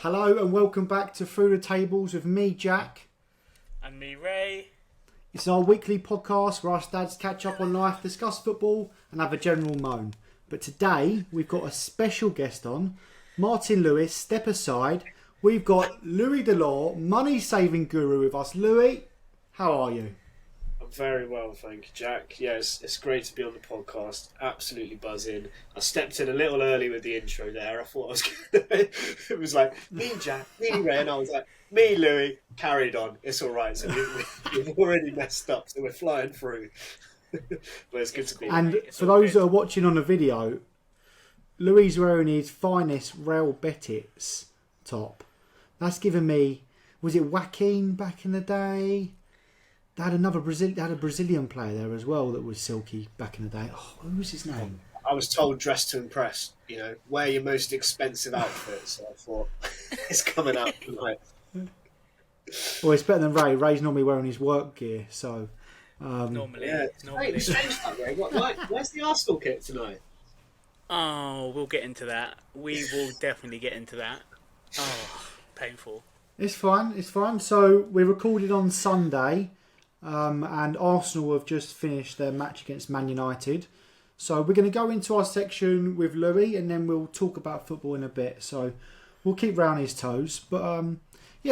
Hello and welcome back to Through the Tables with me, Jack. And me, Raeh. It's our weekly podcast where us dads catch up on life, discuss football and have a general moan. But today we've got a special guest on, Martin Lewis. Step aside. We've got Louis Delor, money-saving guru with us. Louis, how are you? I'm very well, thank you, Jack. Yeah, it's great to be on the podcast. Absolutely buzzing. I stepped in a little early with the intro there. I thought I was going to... It was like, me, Jack, me, Raeh, and I was like, me, Louis, carried on. It's all right. So we've already messed up, so we're flying through. But it's good to be here. And for those that are watching on the video, Louis is wearing his finest Raeh Bettits top. That's given me... Was it Joaquin back in the day? They had a Brazilian player there as well that was silky back in the day. Oh, who was his name? I was told dress to impress. You know, wear your most expensive outfit. So I thought it's coming out tonight. Well, it's better than Raeh. Raeh's normally wearing his work gear, so... Normally. Hey, it's changed that, Raeh. Where's the Arsenal kit tonight? Oh, we'll get into that. We will definitely get into that. Oh, painful. It's fine. So we recorded on Sunday, and Arsenal have just finished their match against Man United. So we're going to go into our section with Louis, and then we'll talk about football in a bit. So we'll keep Raeh on his toes. But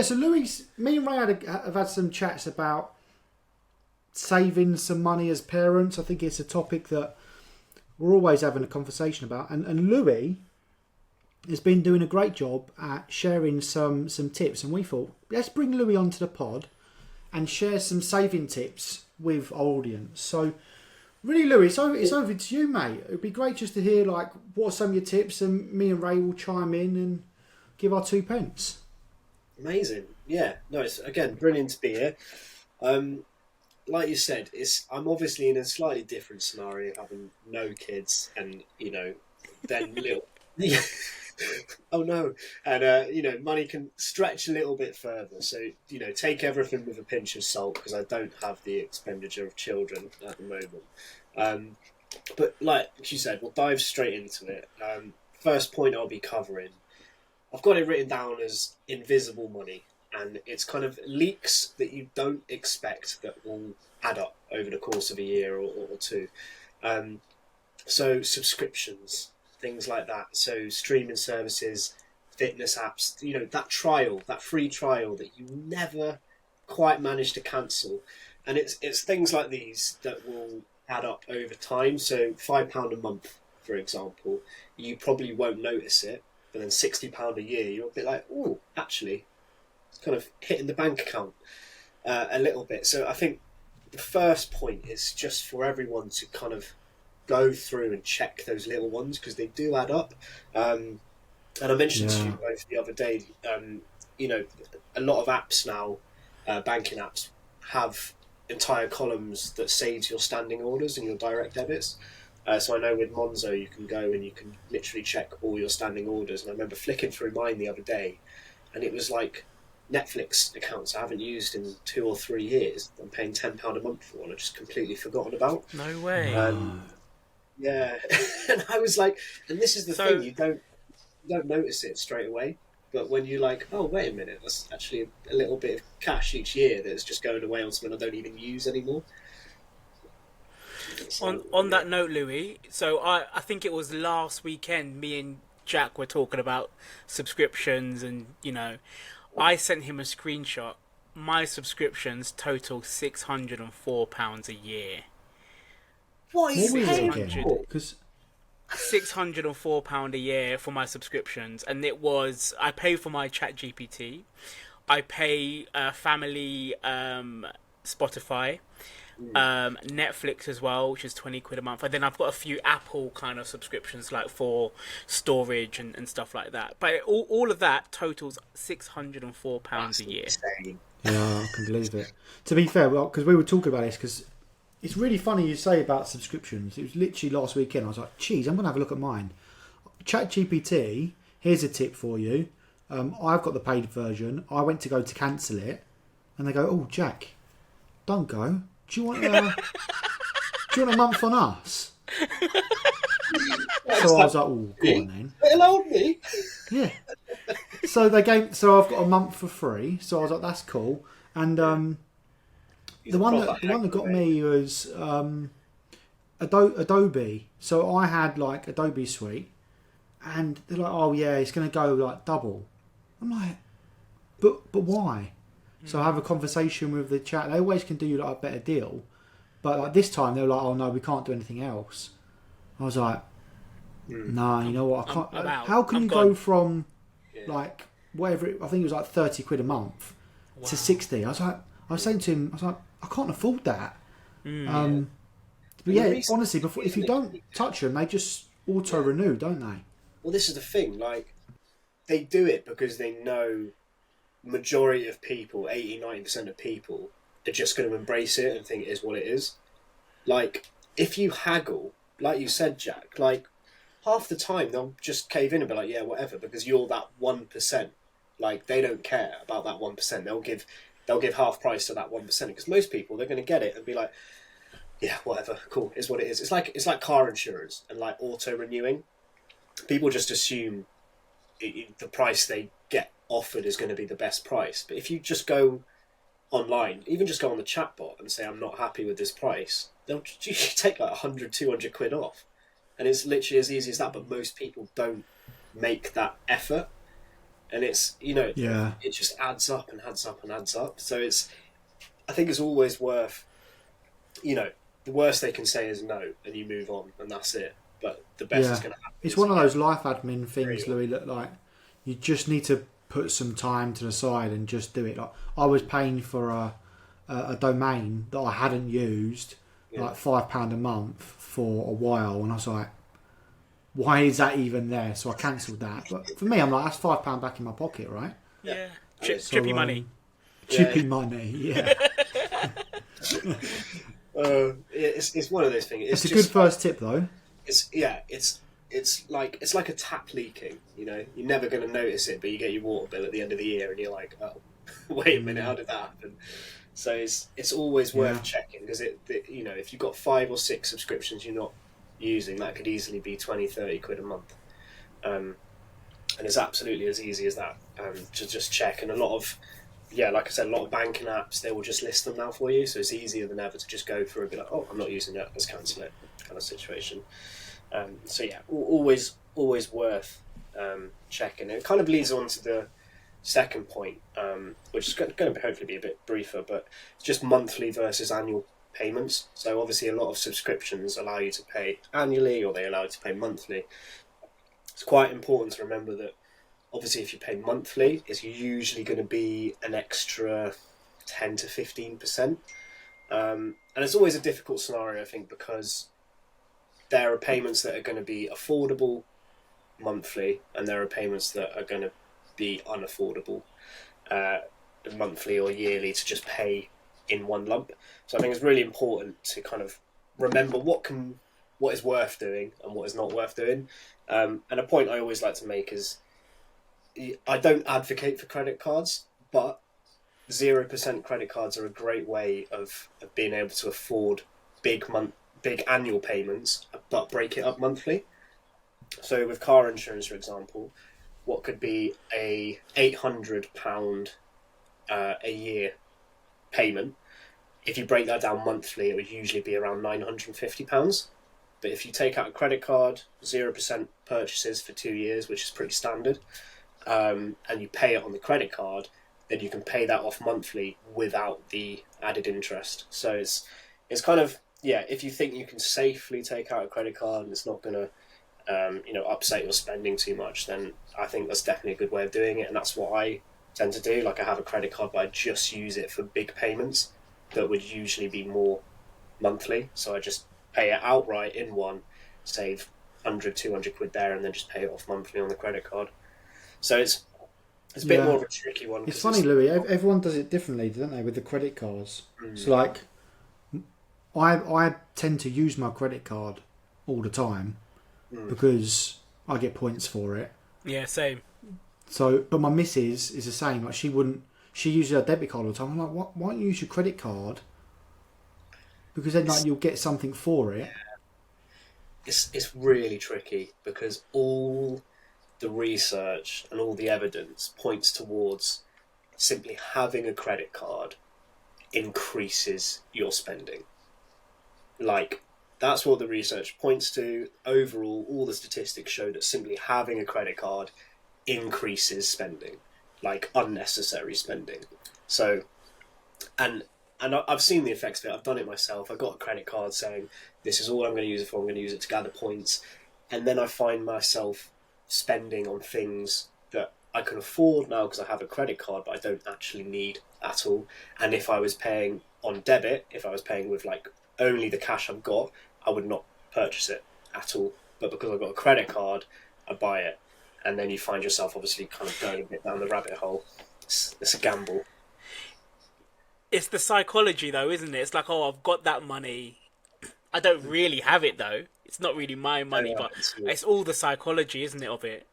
so Louis, me and Raeh have had some chats about saving some money as parents. I think it's a topic that we're always having a conversation about. And Louis has been doing a great job at sharing some tips. And we thought, let's bring Louis onto the pod and share some saving tips with our audience. So really, Louis, it's over to you, mate. It'd be great just to hear like what are some of your tips, and me and Raeh will chime in and give our 2 pence. Amazing. Yeah. No, it's again brilliant to be here. Like you said, I'm obviously in a slightly different scenario, having no kids and, then little... Oh no. And, money can stretch a little bit further. So, take everything with a pinch of salt because I don't have the expenditure of children at the moment. But like you said, we'll dive straight into it. First point I'll be covering, I've got it written down as invisible money. And it's kind of leaks that you don't expect that will add up over the course of a year or two. So subscriptions, things like that. So streaming services, fitness apps, that free trial that you never quite manage to cancel. And it's things like these that will add up over time. So £5 a month, for example, you probably won't notice it. But then £60 a year, you're a bit like, oh, actually... kind of hitting the bank account a little bit. So I think the first point is just for everyone to kind of go through and check those little ones because they do add up. And I mentioned to you both the other day, a lot of apps now, banking apps, have entire columns that saves your standing orders and your direct debits. So I know with Monzo you can go and you can literally check all your standing orders. And I remember flicking through mine the other day and it was like Netflix accounts I haven't used in 2 or 3 years. I'm paying £10 a month for, and I've just completely forgotten about. No way. Yeah, and I was like, and this is the thing, you don't notice it straight away, but when you're like, oh wait a minute, that's actually a little bit of cash each year that's just going away on something I don't even use anymore. So, on that note, Louis, so I think it was last weekend, me and Jack were talking about subscriptions, and I sent him a screenshot. My subscriptions total £604 a year. What is it? £604 a year for my subscriptions, and I pay for my ChatGPT, I pay family Spotify, Netflix as well, which is £20 a month, and then I've got a few Apple kind of subscriptions like for storage and stuff like that. But all of that totals £604 a year. Insane. Yeah, I can believe it. To be fair, because we were talking about this, because it's really funny you say about subscriptions. It was literally last weekend. I was like, geez, I'm going to have a look at mine. ChatGPT, here's a tip for you. I've got the paid version. I went to go to cancel it, and they go, oh, Jack, don't go. Do you want a month on us? So I was like, oh, go on then. It'll hold me. Yeah. So they gave. So I've got a month for free. So I was like, that's cool. And the one that got me was Adobe. So I had like Adobe Suite, and they're like, oh yeah, it's going to go like double. I'm like, but why? So I have a conversation with the chat. They always can do you like a better deal, but like this time they were like, oh no, we can't do anything else. I was like, nah, you know what? I can't. I'm out. How can I'm you gone. go from like whatever? I think it was like 30 quid a month to 60. I was saying to him, I was like, I can't afford that. But yeah, honestly, if you don't touch them, they just auto renew, don't they? Well, this is the thing. Like, they do it because they know majority of people, 80-90% of people, are just going to embrace it and think it is what it is. Like, if you haggle, like you said, Jack, like half the time they'll just cave in and be like, yeah, whatever, because you're that 1%. Like, they don't care about that 1%. They'll give half price to that 1%, because most people, they're going to get it and be like, yeah, whatever, cool, is what it is. It's like car insurance and like auto renewing. People just assume the price they get offered is going to be the best price. But if you just go online, even just go on the chatbot and say, I'm not happy with this price, they'll take like 100, 200 quid off. And it's literally as easy as that. But most people don't make that effort. And it's, it just adds up and adds up and adds up. So I think it's always worth, the worst they can say is no, and you move on, and that's it. But the best is going to happen. It's one of those life admin things, Louis, that like you just need to put some time to the side and just do it. Like I was paying for a domain that I hadn't used, like £5 a month for a while, and I was like, why is that even there? So I cancelled that. But for me, I'm like, that's £5 back in my pocket, right? Yeah. Chippy money. Chippy money, yeah. It's one of those things. It's a good first tip, though. It's like a tap leaking. You're never going to notice it, but you get your water bill at the end of the year, and you're like, oh, wait a minute, how did that happen? So it's always worth checking, because if you've got 5 or 6 subscriptions you're not using, that could easily be 20-30 quid a month, and it's absolutely as easy as that, to just check. And a lot of like I said, a lot of banking apps, they will just list them now for you, so it's easier than ever to just go through and be like, oh, I'm not using it, let's cancel it, kind of situation. Always worth checking. It kind of leads on to the second point, which is going to hopefully be a bit briefer, but it's just monthly versus annual payments. So obviously a lot of subscriptions allow you to pay annually, or they allow you to pay monthly. It's quite important to remember that obviously if you pay monthly, it's usually going to be an extra 10 to 15%. And it's always a difficult scenario, I think, because there are payments that are going to be affordable monthly, and there are payments that are going to be unaffordable monthly or yearly to just pay in one lump. So I think it's really important to kind of remember what is worth doing and what is not worth doing. And a point I always like to make is, I don't advocate for credit cards, but 0% credit cards are a great way of being able to afford big annual payments, but break it up monthly. So with car insurance, for example, what could be a £800 a year payment, if you break that down monthly, it would usually be around £950. But if you take out a credit card, 0% purchases for 2 years, which is pretty standard, and you pay it on the credit card, then you can pay that off monthly without the added interest. So it's kind of, if you think you can safely take out a credit card and it's not going to upset your spending too much, then I think that's definitely a good way of doing it. And that's what I tend to do. Like, I have a credit card, but I just use it for big payments that would usually be more monthly. So I just pay it outright in one, save 100, 200 quid there, and then just pay it off monthly on the credit card. So it's a bit more of a tricky one. It's funny, Louis, everyone does it differently, don't they, with the credit cards? So like, I tend to use my credit card all the time because I get points for it. Yeah, same. So, but my missus is the same. Like, she uses her debit card all the time. I'm like, why don't you use your credit card? Because then, like, you'll get something for it. It's really tricky, because all the research and all the evidence points towards simply having a credit card increases your spending. Like, that's what the research points to. Overall, all the statistics show that simply having a credit card increases spending, like unnecessary spending. So, and I've seen the effects of it. I've done it myself. I got a credit card saying, this is all I'm going to use it for. I'm going to use it to gather points. And then I find myself spending on things that I can afford now because I have a credit card, but I don't actually need at all. And if I was paying on debit, if I was paying with like only the cash I've got, I would not purchase it at all. But because I've got a credit card, I buy it. And then you find yourself obviously kind of going a bit down the rabbit hole. It's a gamble. It's the psychology, though, isn't it? It's like, oh, I've got that money. I don't really have it, though. It's not really my money, but it's all the psychology, isn't it, of it?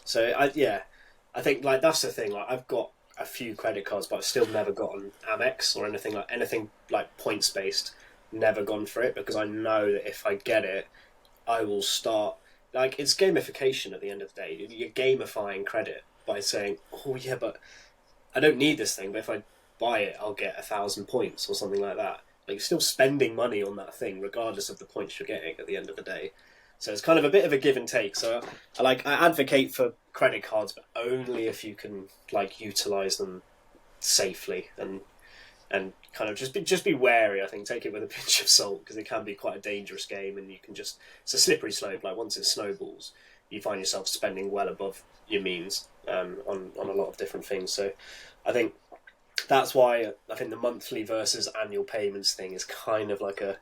So, I think, like, that's the thing. Like, I've got a few credit cards, but I've still never gotten Amex or anything like points-based. Never gone for it, because I know that if I get it, I will start... Like, it's gamification at the end of the day. You're gamifying credit by saying, oh, yeah, but I don't need this thing, but if I buy it, I'll get 1,000 points or something like that. Like, you're still spending money on that thing, regardless of the points you're getting at the end of the day. So it's kind of a bit of a give and take. So I advocate for credit cards, but only if you can like utilize them safely and kind of just be wary. I think take it with a pinch of salt, because it can be quite a dangerous game, and it's a slippery slope. Like, once it snowballs, you find yourself spending well above your means on a lot of different things. So I think that's why I think the monthly versus annual payments thing is kind of like a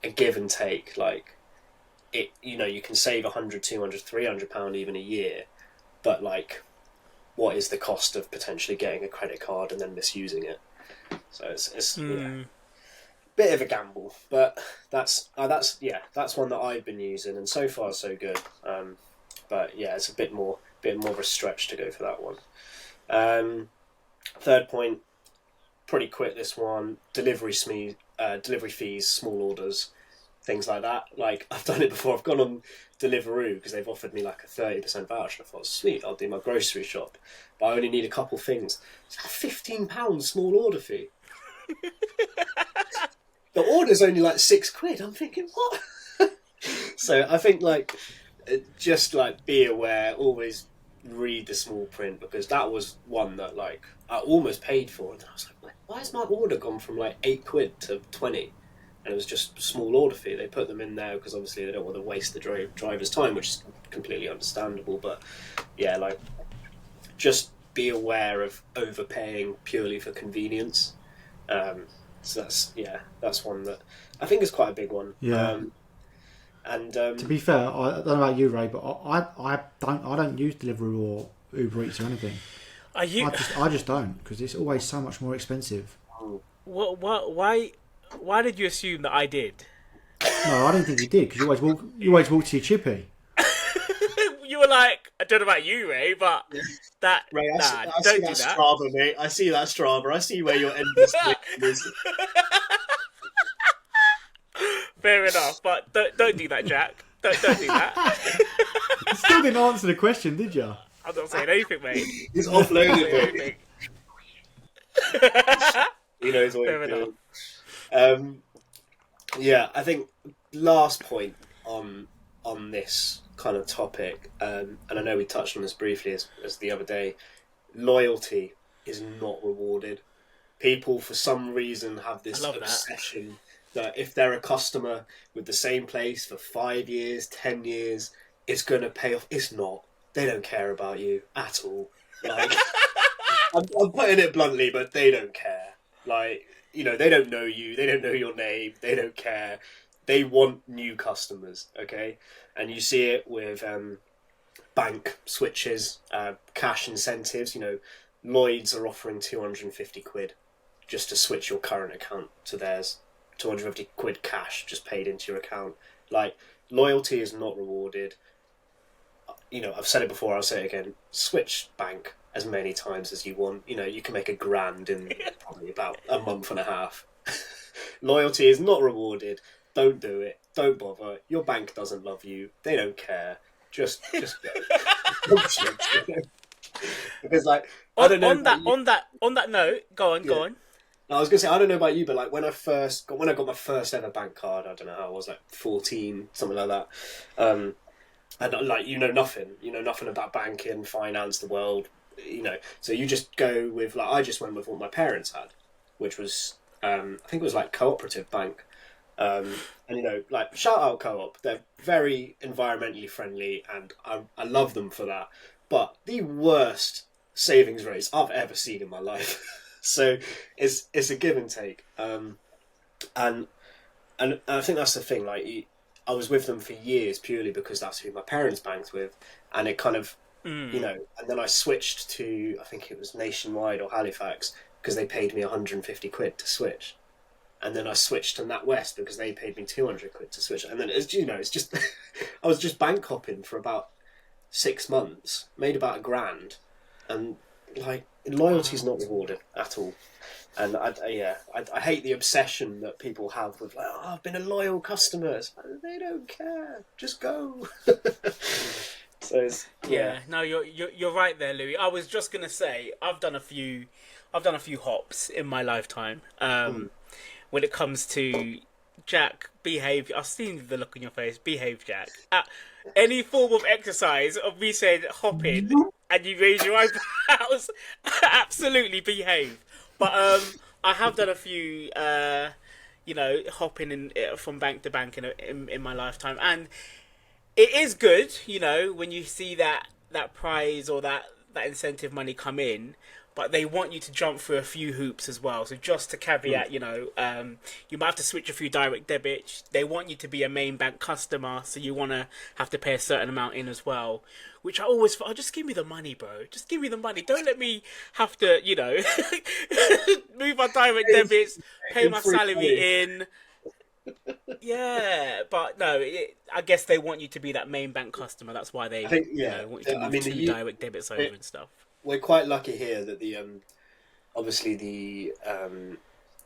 give and take. Like, it, you can save 100, 200, 300 pound even a year, but like, what is the cost of potentially getting a credit card and then misusing it? So it's bit of a gamble, but that's one that I've been using, and so far so good. But yeah, it's a bit more of a stretch to go for that one. Third point, pretty quick. This one, delivery fees, small orders, things like that. Like, I've done it before. I've gone on Deliveroo because they've offered me like a 30% voucher. I thought, sweet, I'll do my grocery shop, but I only need a couple things. It's a £15 small order fee. The order's only like £6. I'm thinking, what? So I think just be aware. Always read the small print, because that was one that like I almost paid for, and I was like, why has my order gone from like £8 to 20? And it was just a small order fee. They put them in there because obviously they don't want to waste the driver's time, which is completely understandable. But yeah, like, just be aware of overpaying purely for convenience. So that's one that I think is quite a big one. Yeah. To be fair, I don't know about you, Ray, but I don't use Deliveroo or Uber Eats or anything. Are you? I just don't, because it's always so much more expensive. Why did you assume that I did? No, I didn't think you did, because you always walk to your chippy. You were like, I don't know about you, Ray, but that Ray, I don't see do that that. Strava, mate. I see that Strava. I see where your endless is. Fair enough, but don't do that, Jack. Don't do that. You still didn't answer the question, did you? I'm not saying anything, mate. He's offloaded it. He knows what Fair he's enough. doing. Yeah, I think last point on this kind of topic, and I know we touched on this briefly as the other day, loyalty is not rewarded. People, for some reason, have this obsession that if they're a customer with the same place for 5 years, 10 years, it's going to pay off. It's not. They don't care about you at all. Like, I'm putting it bluntly, but they don't care. Like, they don't know you. They don't know your name. They don't care. They want new customers, okay? And you see it with bank switches, cash incentives. Lloyd's are offering £250 just to switch your current account to theirs. £250 cash just paid into your account. Like, loyalty is not rewarded. I've said it before, I'll say it again. Switch bank as many times as you want. You can make £1,000 in probably about a month and a half. Loyalty is not rewarded. Don't do it. Don't bother. Your bank doesn't love you. They don't care. Just go. Because like I don't know on that note, go on. No, I was gonna say I don't know about you, but like when I got my first ever bank card, I don't know how I was, like 14, something like that. And like you know nothing about banking, finance, the world, So you just go with like I just went with what my parents had, which was I think it was like cooperative bank. And like shout out Co-op, they're very environmentally friendly, and I love them for that. But the worst savings rates I've ever seen in my life. So it's a give and take, and I think that's the thing. Like I was with them for years purely because that's who my parents banked with, and it kind of And then I switched to, I think it was Nationwide or Halifax, because they paid me 150 quid to switch. And then I switched to NatWest because they paid me 200 quid to switch. And then, it's just, I was just bank hopping for about 6 months, made about £1,000. And, like, loyalty's not rewarded at all. And, I hate the obsession that people have with, like, oh, I've been a loyal customer. It's like, they don't care. Just go. So no, you're right there, Louis. I was just gonna say I've done a few hops in my lifetime. When it comes to Jack, behave. I've seen the look on your face. Behave, Jack. Any form of exercise of me saying hop in and you raise your eyebrows, absolutely behave. But I have done a few, hopping from bank to bank in my lifetime, and it is good, when you see that prize or that incentive money come in, but they want you to jump through a few hoops as well. So just to caveat, you might have to switch a few direct debits. They want you to be a main bank customer, so you have to pay a certain amount in as well. Which I always thought, just give me the money, bro. Just give me the money. Don't let me have to, move my direct debits, pay my salary in. Yeah, but no, I guess they want you to be that main bank customer. That's why they want you to move two direct debits over and stuff. We're quite lucky here that the obviously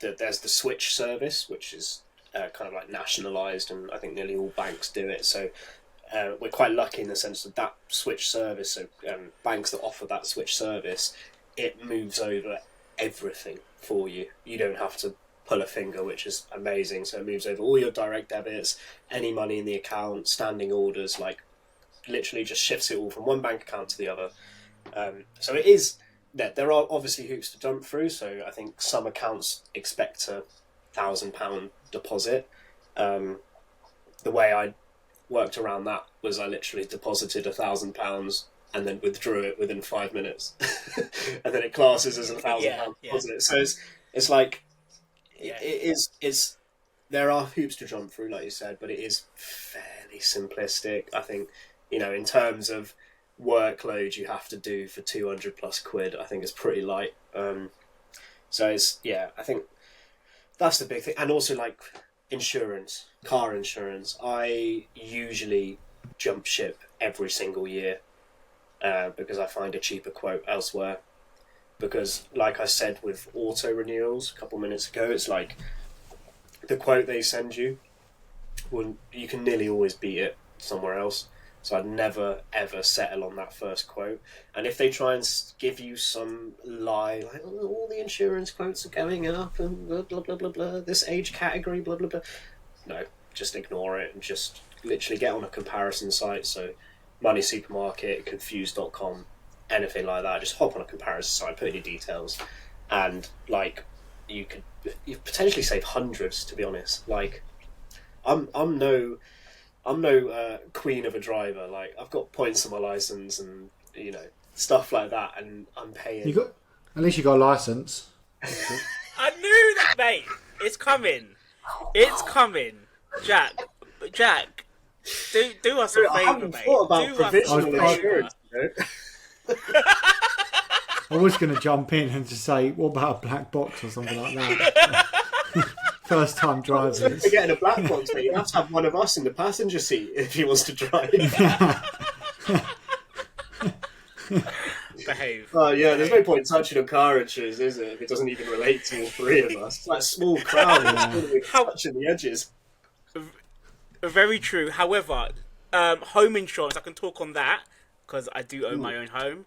there's the switch service, which is kind of like nationalised, and I think nearly all banks do it. So we're quite lucky in the sense that switch service, so banks that offer that switch service, it moves over everything for you. You don't have to pull a finger, which is amazing. So it moves over all your direct debits, any money in the account, standing orders, like literally just shifts it all from one bank account to the other. So it is, there are obviously hoops to jump through. So I think some accounts expect a £1,000 deposit. The way I worked around that was I literally deposited £1,000 and then withdrew it within 5 minutes. And then it classes as a £1,000 deposit. So it's like, it's there are hoops to jump through, like you said, but it is fairly simplistic. I think, in terms of workload you have to do for 200 plus quid, I think it's pretty light. So it's, I think that's the big thing. And also like insurance, car insurance. I usually jump ship every single year because I find a cheaper quote elsewhere. Because, like I said, with auto renewals a couple minutes ago, it's like the quote they send you, you can nearly always beat it somewhere else. So I'd never, ever settle on that first quote. And if they try and give you some lie, like, oh, all the insurance quotes are going up and blah, blah, blah, blah, blah, this age category, blah, blah, blah. No, just ignore it and just literally get on a comparison site. So Money Supermarket, Confused.com, anything like that, just hop on a comparison site, put in your details, and like you potentially save hundreds, to be honest. Like I'm no queen of a driver. Like I've got points on my license and stuff like that, and I'm paying. At least you got a license. I knew that, mate. It's coming. Jack, do us a favour, mate. I haven't thought about provisional insurance. I was going to jump in and just say, what about a black box or something like that? First time drivers. For getting a black box, mate, you have to have one of us in the passenger seat if he wants to drive. Behave. Oh yeah, there's no point touching on car insurance, is there? If it doesn't even relate to all three of us. It's like a small crowd. Touching the edges. Very true. However, Home insurance, I can talk on that because I do own my own home.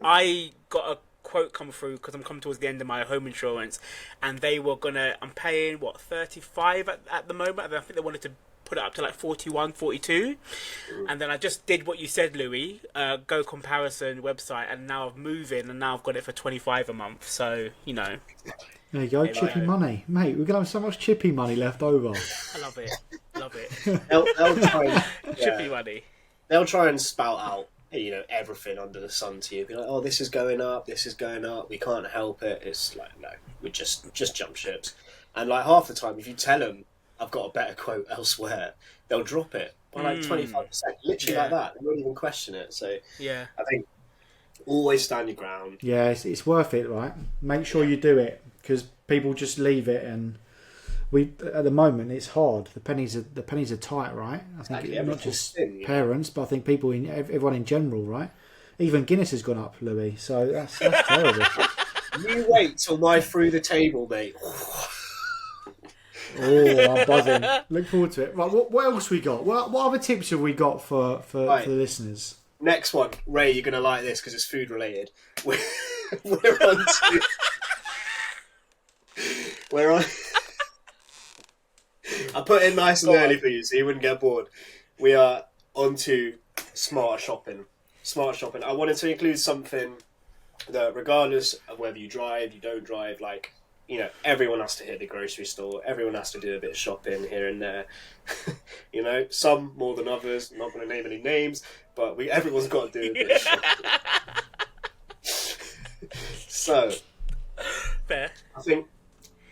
I got a quote come through because I'm coming towards the end of my home insurance, and they were gonna. I'm paying what 35 at the moment. And I think they wanted to put it up to like 41, 42. And then I just did what you said, Louis. Go comparison website, and now I've moved in, and now I've got it for 25 a month. So you know. There you go, chippy money, mate. We're gonna have so much chippy money left over. I love it. Love it. They'll try and, Chippy money. They'll try and spout out, you know, everything under the sun to you. Be like, oh, this is going up, this is going up. We can't help it. It's like, no, we just jump ships. And like half the time, if you tell them I've got a better quote elsewhere, they'll drop it by like 25%, literally like that. They won't even question it. So yeah, I think always stand your ground. Yeah, it's worth it, right? Make sure you do it because people just leave it, and at the moment it's hard. The pennies are tight, right? I think not just parents, but I think everyone in general, right? Even Guinness has gone up, Louis. So that's terrible. You wait till my through the table, mate. Oh, I'm buzzing. Look forward to it. Right, what else we got? What other tips have we got for the listeners? Next one, Raeh, you're gonna like this because it's food related. We're on to. We're on. I put it nice and early for you so you wouldn't get bored. We are on to smarter shopping. Smart shopping. I wanted to include something that, regardless of whether you drive, you don't drive, like, you know, everyone has to hit the grocery store. Everyone has to do a bit of shopping here and there. You know, some more than others. I'm not going to name any names, but everyone's got to do a bit of shopping. So, fair. I think,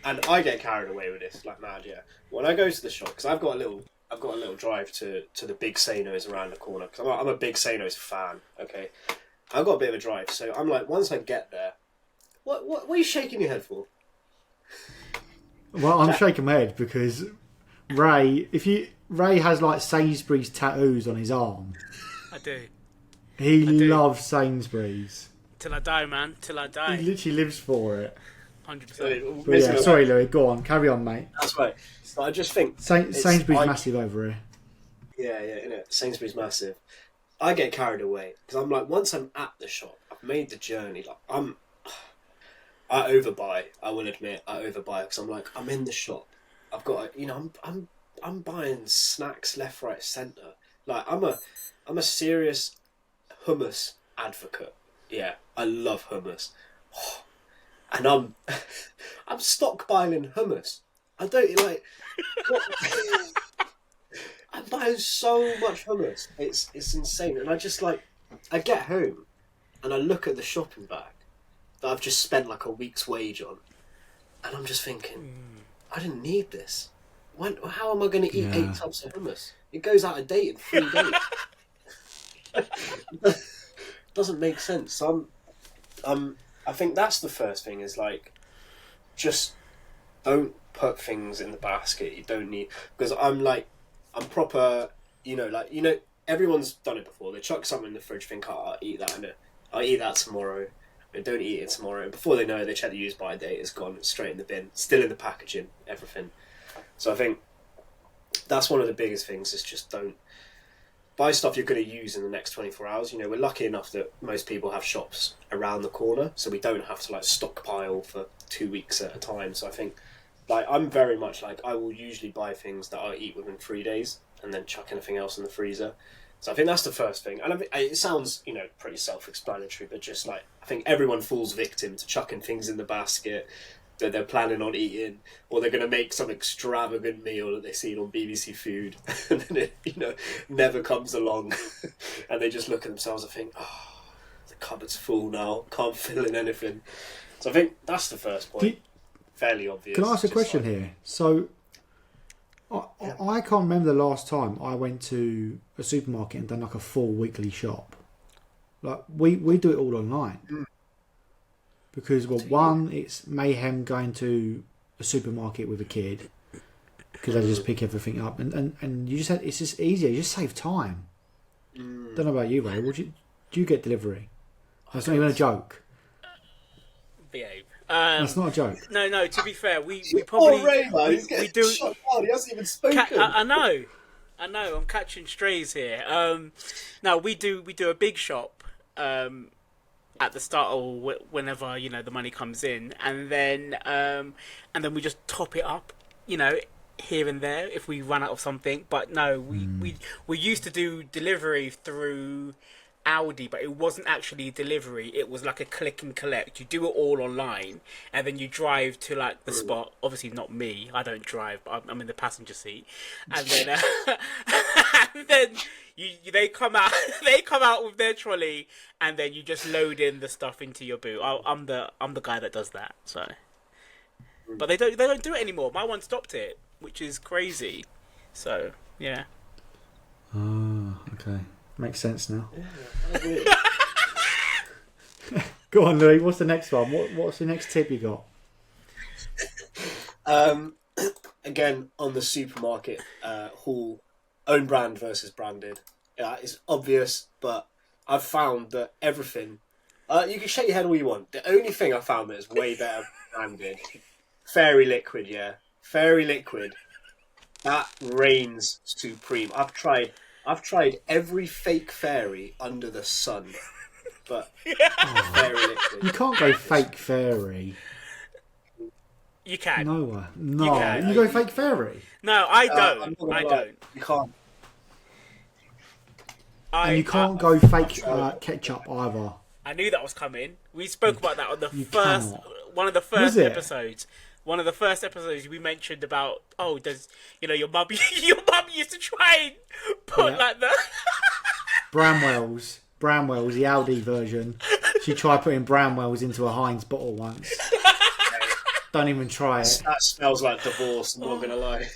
and I get carried away with this like mad. Yeah, when I go to the shop, because I've got a little drive to the big Sanos around the corner. Because I'm a big Sanos fan. Okay, I've got a bit of a drive, so I'm like, once I get there, what are you shaking your head for? Well, I'm shaking my head because Raeh has like Sainsbury's tattoos on his arm. I do. He loves Sainsbury's. Till I die, man. Till I die. He literally lives for it. 100%. But yeah, sorry, Louis. Go on, carry on, mate. That's right. So I just think Sainsbury's massive over here. Yeah, innit? Sainsbury's massive. I get carried away because I'm like, once I'm at the shop, I've made the journey. Like I overbuy. I will admit, I overbuy because I'm like, I'm in the shop. I've got, I'm buying snacks left, right, centre. Like I'm a serious hummus advocate. Yeah, I love hummus. And I'm stockpiling hummus. I don't like. I'm buying so much hummus. It's insane. And I just like, I get home, and I look at the shopping bag that I've just spent like a week's wage on, and I'm just thinking, I didn't need this. How am I going to eat 8 tubs of hummus? It goes out of date in 3 days. Doesn't make sense. So I think that's the first thing is like, just don't put things in the basket you don't need. Because I'm proper, everyone's done it before. They chuck something in the fridge, think, I'll eat that, and I'll eat that tomorrow. They don't eat it tomorrow. And before they know it, they check the use by date, it's gone straight in the bin, still in the packaging, everything. So I think that's one of the biggest things is just don't buy stuff you're going to use in the next 24 hours. You know, we're lucky enough that most people have shops around the corner, so we don't have to like stockpile for 2 weeks at a time. So I think, like, I'm very much like, I will usually buy things that I'll eat within 3 days and then chuck anything else in the freezer. So I think that's the first thing. And it sounds, pretty self-explanatory, but just like, I think everyone falls victim to chucking things in the basket that they're planning on eating, or they're going to make some extravagant meal that they've seen on BBC Food, and then it, never comes along, and they just look at themselves and think, oh, the cupboard's full now, can't fill in anything. So I think that's the first point. Fairly obvious. Can I ask a question here? So, I can't remember the last time I went to a supermarket and done like a full weekly shop. Like, we do it all online. Because, well, one, it's mayhem going to a supermarket with a kid because they just pick everything up, and you it's just easier. You just save time. Don't know about you, Raeh. Do you get delivery? That's not even a joke. Behave. That's not a joke. No. To be fair, we probably Raeh, man, we do. Shot down. He hasn't even spoken. I know. I know. I'm catching strays here. Now we do a big shop at the start or whenever the money comes in, and then we just top it up, here and there if we run out of something. But no, we used to do delivery through Aldi, but it wasn't actually delivery. It was like a click and collect. You do it all online, and then you drive to like the spot. Obviously, not me. I don't drive, but I'm in the passenger seat. And then, and then they come out. They come out with their trolley, and then you just load in the stuff into your boot. I'm the guy that does that. So, but they don't do it anymore. My one stopped it, which is crazy. So yeah. Oh, okay. Makes sense now. Yeah, Go on, Louis. What's the next one? What's the next tip you got? Again, on the supermarket haul, own brand versus branded. Yeah, it's obvious, but I've found that everything. You can shake your head all you want. The only thing I found that is way better branded, Fairy Liquid. Yeah, Fairy Liquid. That reigns supreme. I've tried every fake fairy under the sun, but Fairy Liquid. You can't go fake fairy. You can. No. You can. You go fake fairy. No, I don't. I don't. You can't. And you can't go fake ketchup either. I knew that was coming. We spoke about that on the cannot. one of the first episodes. One of the first episodes we mentioned about does your mum used to try and put like the Bramwell's, the Aldi version. She tried putting Bramwell's into a Heinz bottle once. Don't even try it. That smells like divorce, I'm not gonna lie.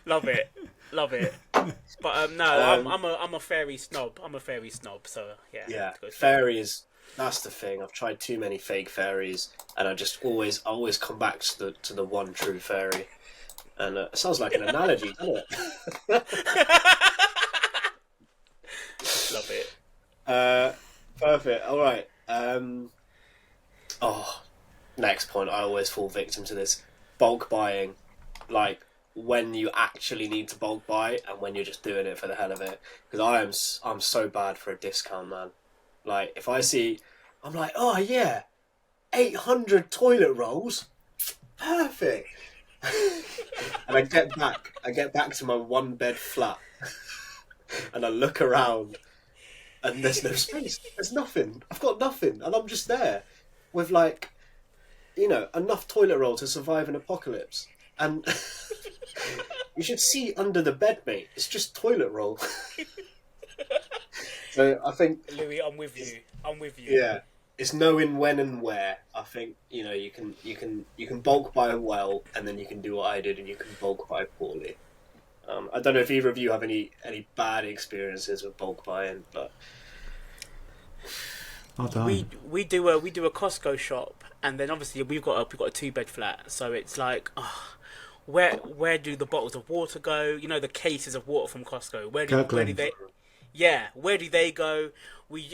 Love it. But no, I'm a fairy snob. So yeah. Yeah, fairies. That's the thing. I've tried too many fake fairies, and I always come back to the one true fairy. And it sounds like an analogy, doesn't it? Love it. Perfect. All right. Next point. I always fall victim to this bulk buying, like when you actually need to bulk buy and when you're just doing it for the hell of it. Because I'm so bad for a discount, man. Like, if I see, I'm like, oh yeah, 800 toilet rolls, perfect. And I get back to my one bed flat, and I look around, and there's no space. There's nothing. I've got nothing, and I'm just there with enough toilet roll to survive an apocalypse. And you should see under the bed, mate. It's just toilet roll. So I think, Louis, I'm with you. Yeah, it's knowing when and where. I think you can bulk buy well, and then you can do what I did, and you can bulk buy poorly. I don't know if either of you have any bad experiences with bulk buying, but I don't. We do a Costco shop, and then obviously we've got a 2-bed flat, so it's like, where do the bottles of water go? The cases of water from Costco. Where do they? Yeah, where do they go?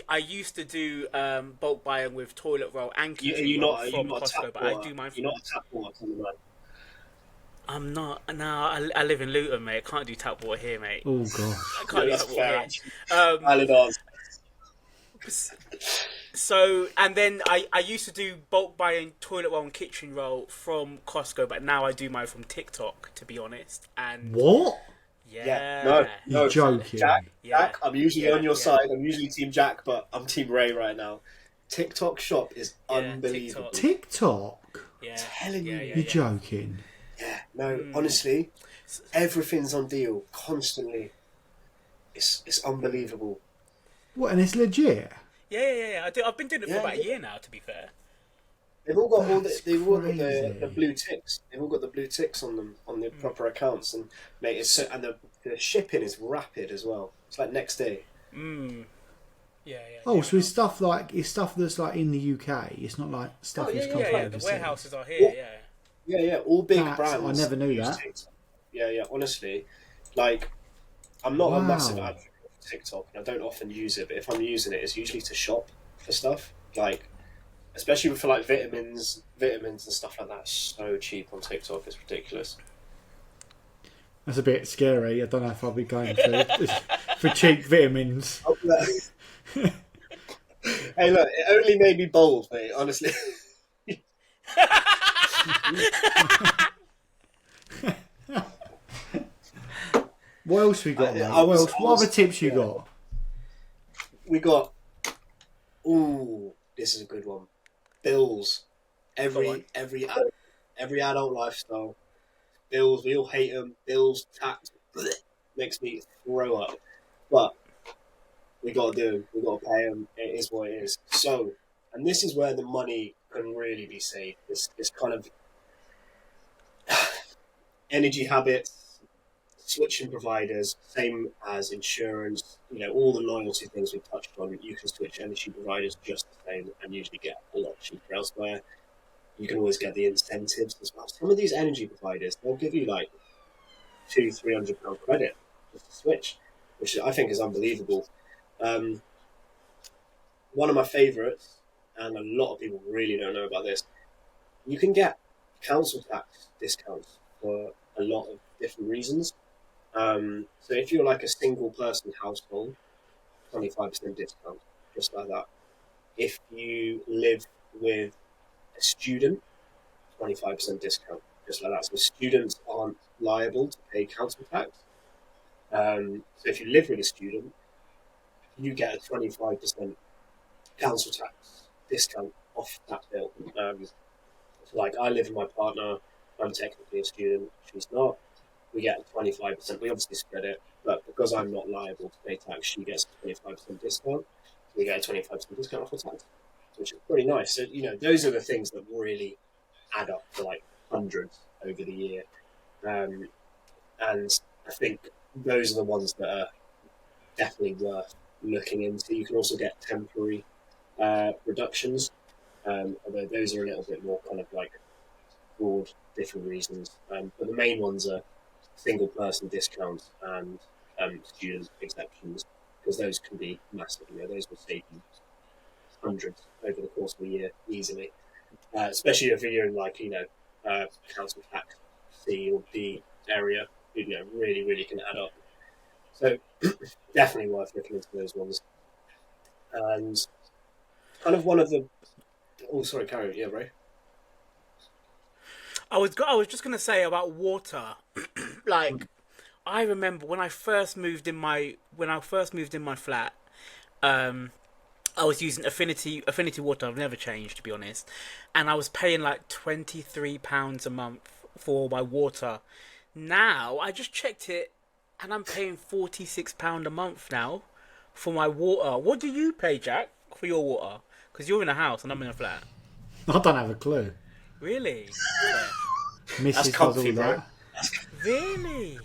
I used to do bulk buying with toilet roll and kitchen roll from Costco, but I do mine from... You're not a tap water kind of man. I'm not. No, I live in Luton, mate. I can't do tap water here, mate. Oh, gosh. I can't do tap water here. So, and then I used to do bulk buying toilet roll and kitchen roll from Costco, but now I do mine from TikTok, to be honest. And what? Yeah. No, you're joking. Jack, I'm usually on your side. I'm usually Team Jack, but I'm Team Raeh right now. TikTok shop is unbelievable. TikTok? Yeah. Telling you. You're joking. Yeah, no, honestly, everything's on deal constantly. It's unbelievable. What, and it's legit? Yeah. I've been doing it for about a year now, to be fair. They've all got the blue ticks. They've all got the blue ticks on them on the proper accounts, and mate, the shipping is rapid as well. It's like next day. Yeah. Oh, so it's stuff that's like in the UK. It's not like stuff that's come from overseas. The warehouses are here. Yeah. All big brands. I never knew that. TikTok. Yeah. Honestly, like, I'm not a massive advocate of TikTok, and I don't often use it. But if I'm using it, it's usually to shop for stuff, like, especially for like vitamins and stuff like that. It's so cheap on TikTok. It's ridiculous. That's a bit scary. I don't know if I'll be going for cheap vitamins. Hey, look, it only made me bold, mate. Honestly. What else we got, mate? What other tips you got? We got. Ooh, this is a good one. Bills. Every adult lifestyle. Bills, we all hate them. Bills, tax, makes me throw up. But we got to do them. We got to pay them. It is what it is. So, and this is where the money can really be saved. This kind of energy habits, switching providers, same as insurance. All the loyalty things we touched on. You can switch energy providers just the same, and usually get a lot cheaper elsewhere. You can always get the incentives as well. Some of these energy providers, they'll give you like £200-300 credit just to switch, which I think is unbelievable. One of my favourites, and a lot of people really don't know about this, you can get council tax discounts for a lot of different reasons. So if you're like a single person household, 25% discount, just like that. If you live with a student, 25% discount, just like that. So students aren't liable to pay council tax. So if you live with a student, you get a 25% council tax discount off that bill. So like I live with my partner, I'm technically a student, she's not. We get a 25%. We obviously spread it, but because I'm not liable to pay tax, she gets a 25% discount. We get a 25% discount off her tax, which is pretty nice. So, those are the things that really add up to like hundreds over the year. And I think those are the ones that are definitely worth looking into. You can also get temporary reductions, although those are a little bit more kind of like broad, different reasons. But the main ones are single person discounts and student exceptions, because those can be massive. Those will save you hundreds over the course of a year easily, especially if you're in like council tax C or D area. Really, really can add up. So definitely worth looking into those ones. And kind of one of the carry. Yeah, Raeh. I was just gonna say about water. Like, I remember when I first moved in my flat. I was using Affinity Water. I've never changed, to be honest, and I was paying like £23 a month for my water. Now I just checked it, and I'm paying £46 a month now for my water. What do you pay, Jack, for your water? Because you're in a house and I'm in a flat. I don't have a clue. Really? Mrs. does all that. Really?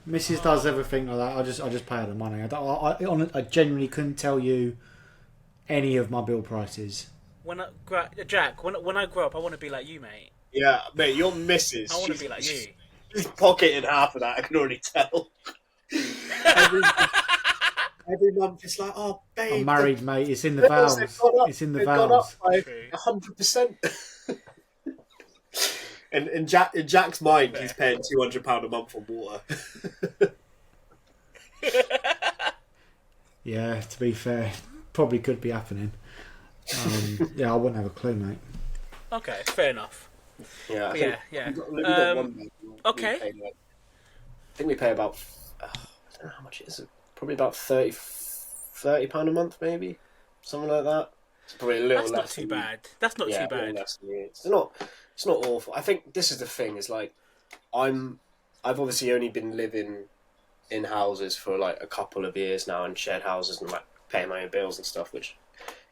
Mrs. does everything like that. I just pay her the money. I genuinely couldn't tell you any of my bill prices. Jack, when I grow up, I want to be like you, mate. Yeah, mate, your missus. I want to be like you. She's pocketing half of that. I can already tell. Every month, it's like, oh, babe. I'm married, mate. It's in the vows. It's in the vows. 100%. And in Jack's mind, he's paying £200 a month for water. Yeah, to be fair, probably could be happening. I wouldn't have a clue, mate. Okay, fair enough. Yeah, yeah. We got one. Okay. I think we pay about. I don't know how much it is. Probably about £30 a month, maybe something like that. It's probably a little less. That's not too bad. It's not awful. I think this is the thing. Is like I've obviously only been living in houses for like a couple of years now, and shared houses, and like paying my own bills and stuff, which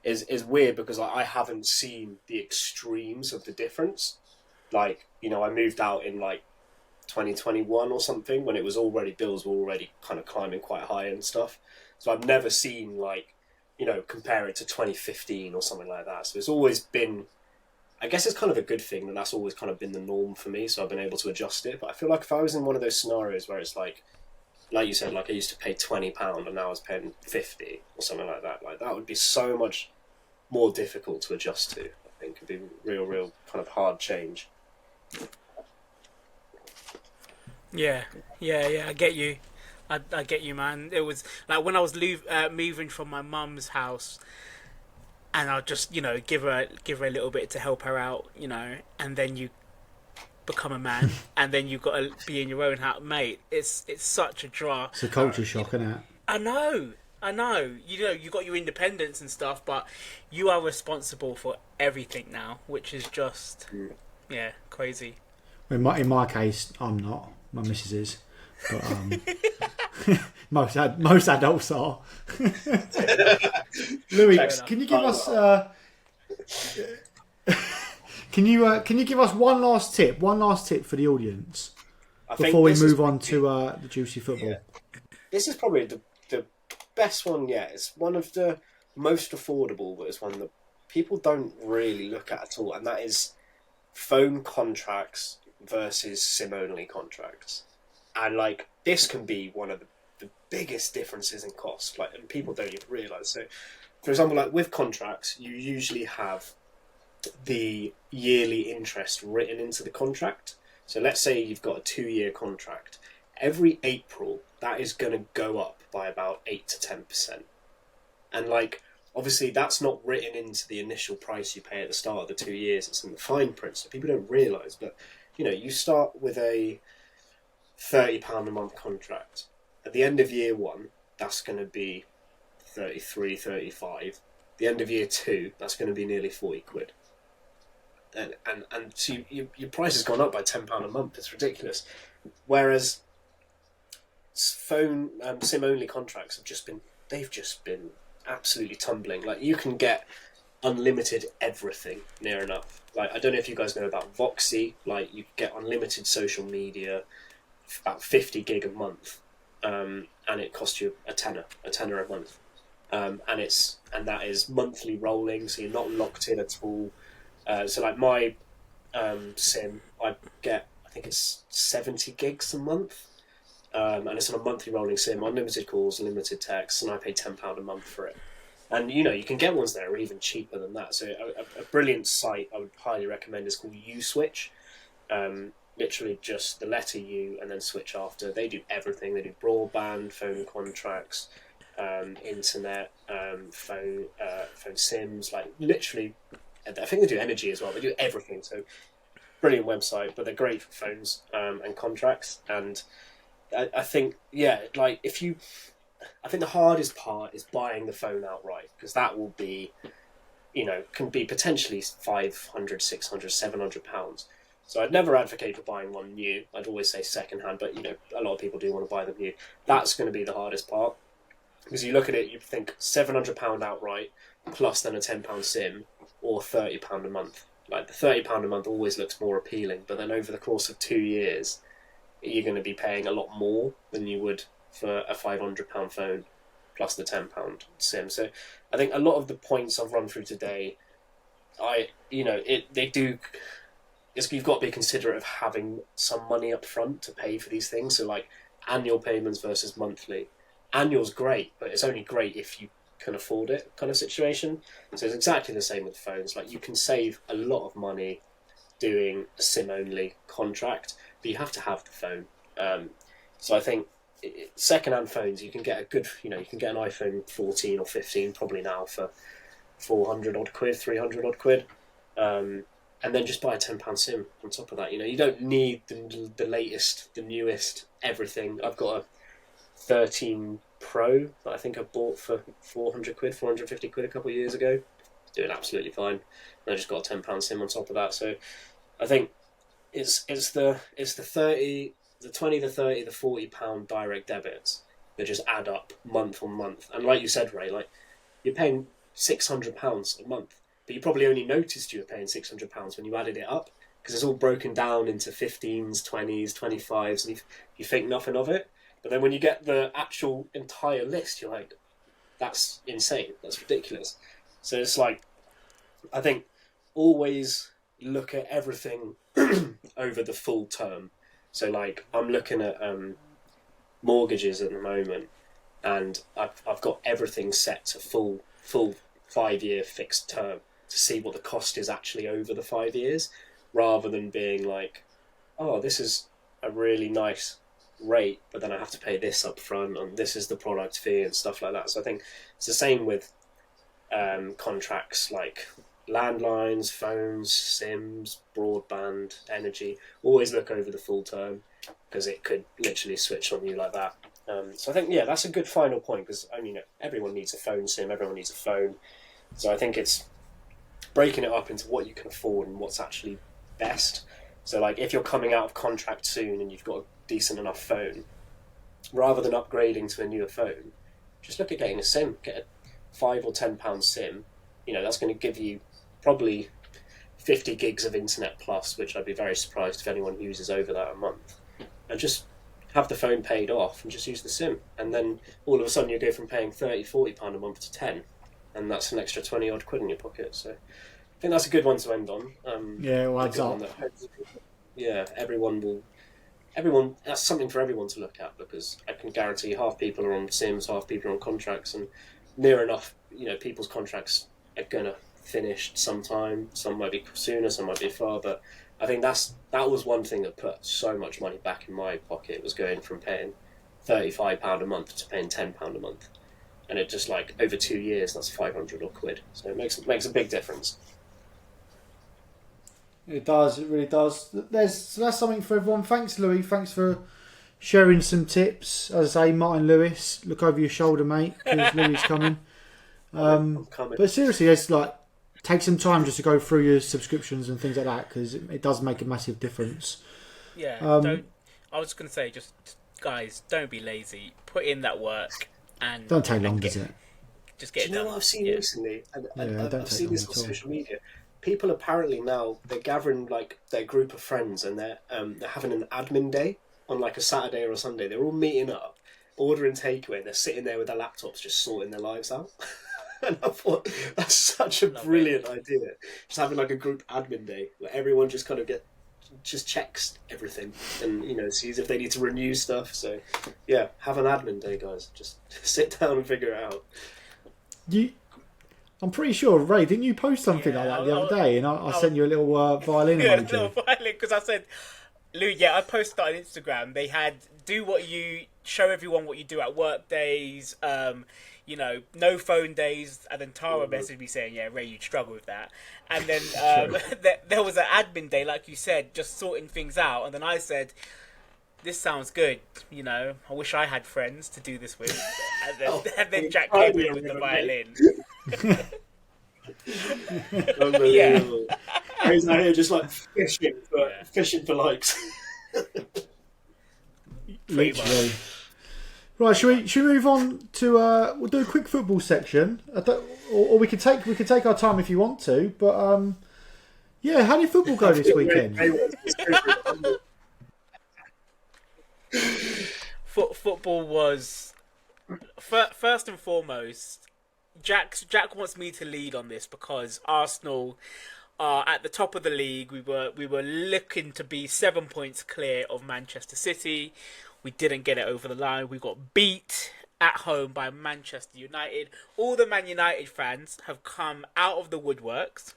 is weird because like, I haven't seen the extremes of the difference. Like, I moved out in like 2021 or something when it was bills were already kind of climbing quite high and stuff. So I've never seen like, compare it to 2015 or something like that. So it's always been, I guess it's kind of a good thing that that's always kind of been the norm for me. So I've been able to adjust it. But I feel like if I was in one of those scenarios where it's like you said, like I used to pay £20 and now I was paying 50 or something like that would be so much more difficult to adjust to. I think it'd be real kind of hard change. Yeah, yeah. I get you. I get you, man. It was like when I was moving from my mum's house, and I'll just give her a little bit to help her out, and then you become a man, and then you've got to be in your own house, mate. It's such a draw. It's a culture shock, isn't it? I know. I know. You got your independence and stuff, but you are responsible for everything now, which is just crazy. In my case, I'm not. My missus is, but most adults are. Louis, can you give us can you give us one last tip for the audience before we move on to the juicy football? Yeah. This is probably the best one yet. It's one of the most affordable, but it's one that people don't really look at all, and that is phone contracts versus SIM-only contracts. And like this can be one of the biggest differences in cost, like, and people don't even realise. So, for example, like with contracts, you usually have the yearly interest written into the contract. So let's say you've got a 2-year contract. Every April, that is going to go up by about 8 to 10%. And like, obviously that's not written into the initial price you pay at the start of the 2 years. It's in the fine print, so people don't realise. But, you start with a £30 a month contract. At the end of year 1, that's going to be 33, 35. The end of year 2, that's going to be nearly 40 quid. And so your price has gone up by £10 a month. It's ridiculous. Whereas phone SIM-only contracts have just been absolutely tumbling. Like, you can get unlimited everything near enough. Like, I don't know if you guys know about Voxy. Like, you get unlimited social media, about 50 gig a month, and it costs you a tenner a month, and that is monthly rolling, so you're not locked in at all. So like my SIM, I think it's 70 gigs a month, and it's on a monthly rolling SIM, unlimited calls, unlimited texts, and I pay £10 a month for it. And you can get ones that are even cheaper than that. So a brilliant site I would highly recommend is called Uswitch. Literally just the letter U and then switch after. They do everything. They do broadband, phone contracts, internet, phone SIMs. Like, literally, I think they do energy as well. They do everything. So brilliant website, but they're great for phones and contracts. And I think, like I think the hardest part is buying the phone outright, because that will be, can be potentially £500, £600, £700. So I'd never advocate for buying one new. I'd always say second hand, but a lot of people do want to buy them new. That's going to be the hardest part, because you look at it, you think £700 outright plus then a £10 SIM, or £30 a month. Like, the £30 a month always looks more appealing, but then over the course of 2 years, you're going to be paying a lot more than you would for a £500 phone plus the £10 SIM. So I think a lot of the points I've run through today, you've got to be considerate of having some money up front to pay for these things. So like annual payments versus monthly. Annual's great, but it's only great if you can afford it, kind of situation. So it's exactly the same with phones. Like, you can save a lot of money doing a SIM-only contract, but you have to have the phone. So I think second-hand phones, you can get a good, you can get an iPhone 14 or 15 probably now for 400 odd quid, 300 odd quid. And then just buy a £10 SIM on top of that. You don't need the latest, the newest, everything. I've got a 13 Pro that I think I bought for 400 quid, 450 quid a couple of years ago. Doing absolutely fine. And I just got a £10 SIM on top of that. So I think it's the 30, the 20, the 30, the £40 direct debits that just add up month on month. And like you said, Raeh, like, you're paying £600 a month. But you probably only noticed you were paying £600 when you added it up, because it's all broken down into 15s, 20s, 25s, and you think nothing of it. But then when you get the actual entire list, you're like, that's insane, that's ridiculous. So it's like, I think, always look at everything over the full term. So like, I'm looking at mortgages at the moment, and I've got everything set to full 5-year fixed term, to see what the cost is actually over the 5 years, rather than being like, oh, this is a really nice rate, but then I have to pay this up front, and this is the product fee and stuff like that. So I think it's the same with contracts like landlines, phones, SIMs, broadband, energy. Always look over the full term, because it could literally switch on you like that. So I think, yeah, that's a good final point, because everyone needs a phone SIM, everyone needs a phone. So I think it's breaking it up into what you can afford and what's actually best. So like if you're coming out of contract soon and you've got a decent enough phone, rather than upgrading to a newer phone, just look at getting a SIM. Get a £5 or £10 SIM. That's going to give you probably 50 gigs of internet plus, which I'd be very surprised if anyone uses over that a month. And just have the phone paid off and just use the SIM. And then all of a sudden you go from paying £30, £40 a month to 10, and that's an extra 20 odd quid in your pocket. So I think that's a good one to end on. Yeah, well, everyone, that's something for everyone to look at, because I can guarantee half people are on SIMs, half people are on contracts, and near enough, people's contracts are going to finish sometime. Some might be sooner, some might be far, but I think that was one thing that put so much money back in my pocket, was going from paying £35 a month to paying £10 a month. And it just, like, over 2 years, that's 500 odd quid. So it makes a big difference. It does, it really does. So that's something for everyone. Thanks, Louis. Thanks for sharing some tips. As I say, Martin Lewis, look over your shoulder, mate, because Louis coming. I'm coming. But seriously, it's like, take some time just to go through your subscriptions and things like that, because it does make a massive difference. Yeah, I was going to say, just guys, don't be lazy. Put in that work, and don't take long, does it? Just get it done. Do you know what I've seen recently? I've seen this on all. social media. People apparently now, they're gathering like their group of friends, and they're having an admin day on like a Saturday or a Sunday. They're all meeting up, ordering takeaway, and they're sitting there with their laptops just sorting their lives out. And I thought, that's such a brilliant idea. Just having like a group admin day where everyone just kind of just checks everything and, sees if they need to renew stuff. So, yeah, have an admin day, guys. Just sit down and figure it out. I'm pretty sure, Raeh, didn't you post something like that the other day? And I sent you a little violin emoji. Yeah, a little violin, because I said, Lou, I posted that on Instagram. They had, show everyone what you do at work days, no phone days, and then Tara messaged me saying, yeah, Raeh, you'd struggle with that. And then there was an admin day, like you said, just sorting things out. And then I said, this sounds good, I wish I had friends to do this with. And then Jack came in with the violin. Unbelievable. He's out here just like fishing for likes. Literally. Right, should we move on to we'll do a quick football section, or we could take our time if you want to, but how did football go this weekend? Football was first and foremost. Jack wants me to lead on this because Arsenal are at the top of the league. We were looking to be 7 points clear of Manchester City. We didn't get it over the line. We got beat at home by Manchester United. All the Man United fans have come out of the woodworks.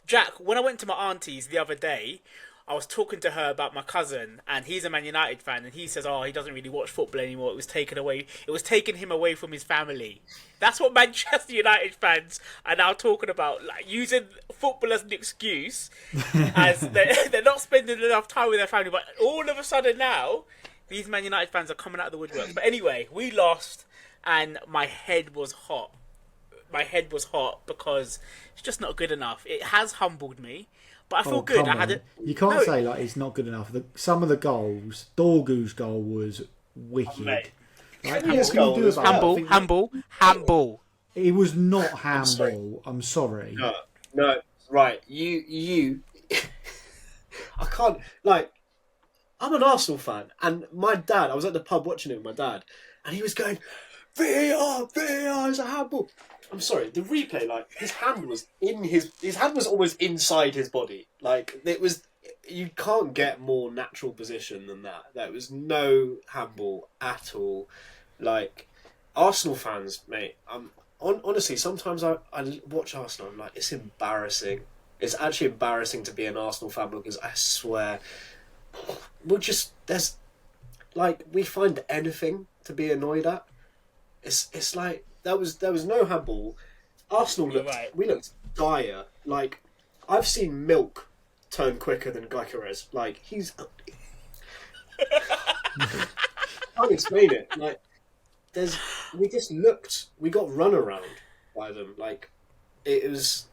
Jack, when I went to my auntie's the other day, I was talking to her about my cousin, and he's a Man United fan, and he says, he doesn't really watch football anymore. It was taking him away from his family. That's what Manchester United fans are now talking about, like using football as an excuse, as they're not spending enough time with their family. But all of a sudden now, these Man United fans are coming out of the woodwork. But anyway, we lost, and my head was hot. Because it's just not good enough. It has humbled me. But I feel good. You can't say like it's not good enough. Some of the goals, Dorgu's goal was wicked. Handball. It was not handball. I'm sorry. No, right. You. I can't. Like, I'm an Arsenal fan, and my dad. I was at the pub watching it with my dad, and he was going, VAR is a handball. I'm sorry, the replay, like, his hand was his hand was almost inside his body. Like, you can't get more natural position than that. There was no handball at all. Like, Arsenal fans, mate, honestly, sometimes I watch Arsenal, I'm like, it's embarrassing. It's actually embarrassing to be an Arsenal fan, because I swear, there's like we find anything to be annoyed at. It's like there was no handball. Arsenal we looked dire. Like I've seen Milk turn quicker than Gyökeres. Like he's I can't explain it. Like we got run around by them. Like it was,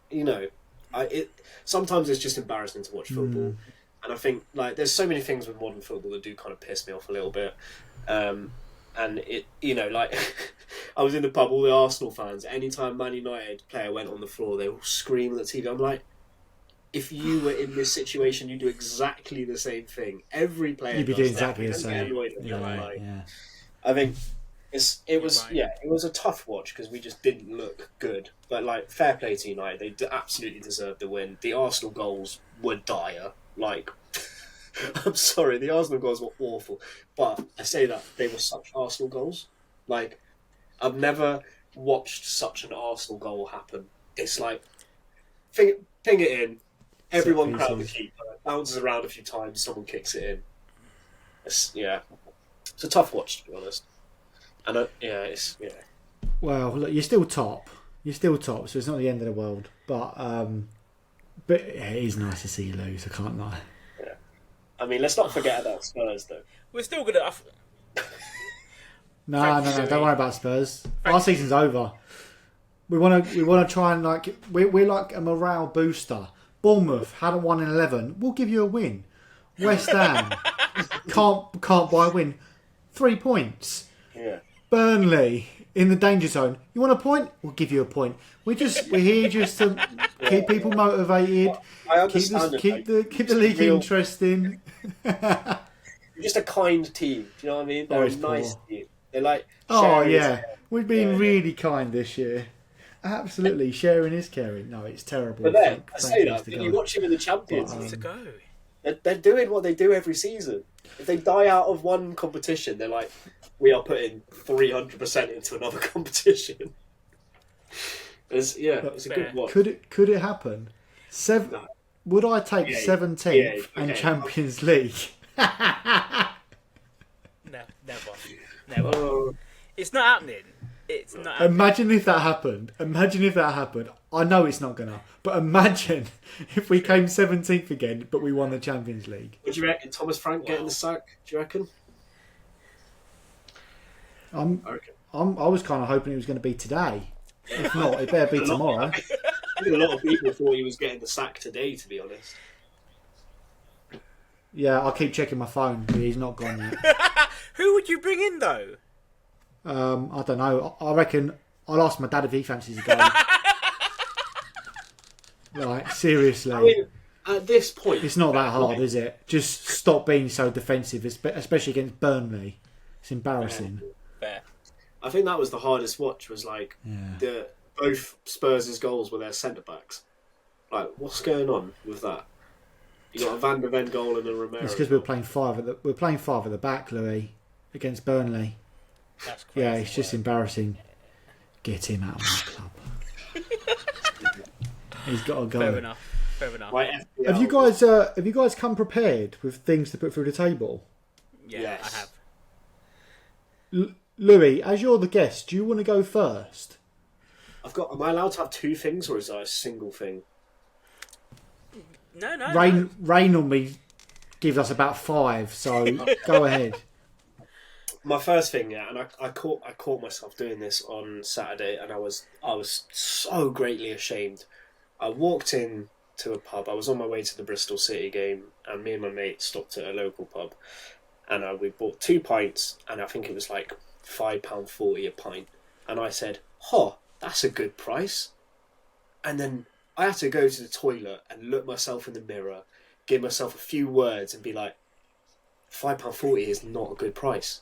sometimes it's just embarrassing to watch football. And I think like there's so many things with modern football that do kind of piss me off a little bit. And it, like I was in the pub, all the Arsenal fans, anytime Man United player went on the floor, they were screaming at the TV. I'm like, if you were in this situation, you'd do exactly the same thing. Every player you'd be doing exactly the same. I think it was a tough watch because we just didn't look good. But like, fair play to United, they absolutely deserved the win. The Arsenal goals were dire. Like, I'm sorry, the Arsenal goals were awful. But I say that they were such Arsenal goals. Like, I've never watched such an Arsenal goal happen. It's like ping it in. Everyone crowd the keeper, bounces around a few times, someone kicks it in. It's a tough watch, to be honest. And Well, look, you're still top, so it's not the end of the world. But it is nice to see you lose. I can't lie. Yeah, I mean, let's not forget about Spurs, though. We're still gonna. No, don't worry about Spurs. Our season's over. We want to try and we're like a morale booster. Bournemouth hadn't won in 11. We'll give you a win. West Ham can't buy a win. 3 points. Yeah. Burnley in the danger zone. You want a point? We'll give you a point. We're here just to keep people motivated. I understand keep the league interesting. You're just a kind team. Do you know what I mean? They're a nice team. They're like. We've been really kind this year. Absolutely, sharing is caring. No, it's terrible. But then, I say that, when you watch him in the Champions League, they're doing what they do every season. If they die out of one competition, they're like, we are putting 300% into another competition. It's a good one. Could it happen? No. Would I take 17th and Champions League? No, never. It's not happening. It's not happening. Imagine if that happened. I know it's not gonna, but imagine if we came 17th again, but we won the Champions League. What do you reckon? Thomas Frank getting the sack? Do you reckon? I was kind of hoping it was going to be today. If not, it better be tomorrow. I think a lot of people thought he was getting the sack today, to be honest. Yeah, I'll keep checking my phone, but he's not gone yet. Who would you bring in, though? I don't know. I reckon I'll ask my dad if he fancies a game. Like, seriously. I mean, at this point... It's not that hard, is it? Just stop being so defensive, especially against Burnley. It's embarrassing. Fair. I think that was the hardest watch, was both Spurs' goals were their centre-backs. Like, what's going on with that? You got a Van der Ven goal and a Romero. It's because we're playing five at the back, Louis, against Burnley. That's crazy. Yeah, it's just embarrassing. Get him out of my club. He's got to go. Fair enough. Right, have you guys come prepared with things to put through the table? Yeah, yes. I have. Louis, as you're the guest, do you want to go first? Am I allowed to have two things, or is that a single thing? No. Raeh normally gives us about 5, so go ahead. My first thing, and I caught myself doing this on Saturday, and I was so greatly ashamed. I walked in to a pub. I was on my way to the Bristol City game, and me and my mate stopped at a local pub, and we bought 2 pints, and I think it was like £5.40 a pint. And I said, that's a good price. And then I had to go to the toilet and look myself in the mirror, give myself a few words, and be like, £5.40 is not a good price.